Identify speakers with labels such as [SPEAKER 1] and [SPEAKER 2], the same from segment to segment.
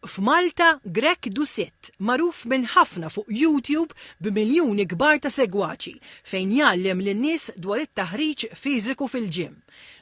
[SPEAKER 1] F'Malta, Greg Doucette, magħruf minn ħafna fuq YouTube b'miljuni kbar ta' segwaċi fejn jgħallem lin-nies dwar it-taħriġ fiżiku fil-ġim.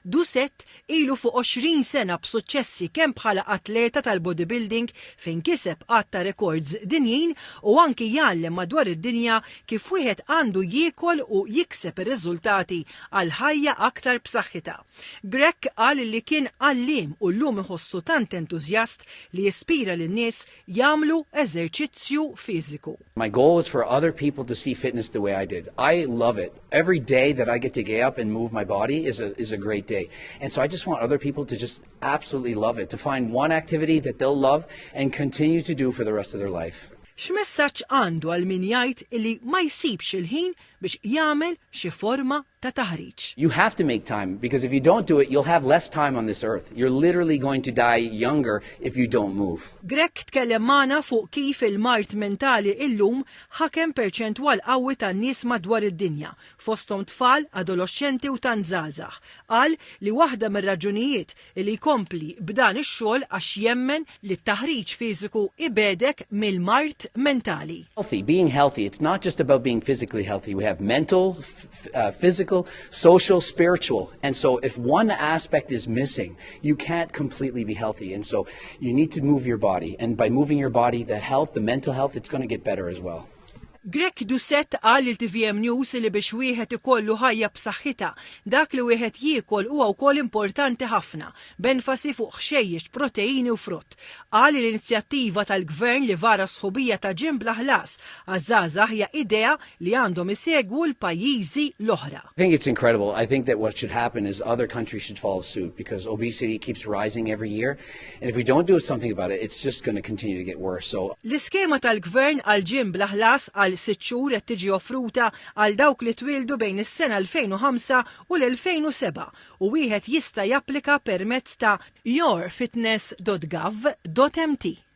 [SPEAKER 1] Doucette ilu fuq 20 sena b'suċċessi kemm bħala atleta tal-bodybuilding fejn kiseb qatt ta' rekords dinjin u anki jgħallem madwar id-dinja kif wieħed għandu jiekol u jikseb ir-riżultati għal ħajja aktar b'saħħitha. Greg qal li kien għalliem u llum iħossu tant entużjast li jispira lin-nies jagħmlu eżerċizzju fiżiku.
[SPEAKER 2] My goal is for other people to see fitness the way I did. I love it. Every day that I get to get up and move my body is a great day. And so I just want other people to just absolutely love it, to find one activity that they'll love and continue to do for the rest of their life.
[SPEAKER 1] X'messaġġ għandu għal min jgħid li ma jsibx il-ħin biex jagħmel xi forma ta' taħriġ.
[SPEAKER 2] You have to make time because if you don't do it, you'll have less time on this earth. You're literally going to die younger if you don't move.
[SPEAKER 1] Greg tkellem magħna fuq kif il-mart mentali illum ħakem perċentwal qawwi tan-nies madwar id-dinja, fosthom tfal, adolescenti u żgħażagħ. Qal li waħda mir-raġunijiet li jkompli b'dan ix-xogħol għax jemmen li t-taħriġ fiżiku ibedek mill-mart mentali.
[SPEAKER 2] Being healthy, it's not just about being physically healthy. We have mental, physical, social, spiritual. And so if one aspect is missing, you can't completely be healthy. And so you need to move your body. And by moving your body, the health, the mental health, it's going to get better as well.
[SPEAKER 1] Greg Doucette qal il-TVM News li biex wieħed ikollu ħajja b'saħħitha dak li wieħed jiekol huwa wkoll importanti ħafna, b'enfasi fuq xejjex, proteini u frott. Qal l-inizjattiva tal-Gvern li vara sħubija ta' ġim bla ħlas għaż-żgħażagħ hija idea li għandhom isegwu l-pajjiżi l-oħra.
[SPEAKER 2] I think it's incredible. I think that what should happen is other countries should follow suit because obesity keeps rising every year. And if we don't do something about it, it's just going to continue to get worse. So
[SPEAKER 1] l-iskema tal-Gvern għal ġim bla ħlas għal 6 xhur qed tiġi offruta għal dawk li twildu bejn is-sena 2005 u l-2007 u wieħed jista' japplika permezz ta' yourfitness.gov.mt.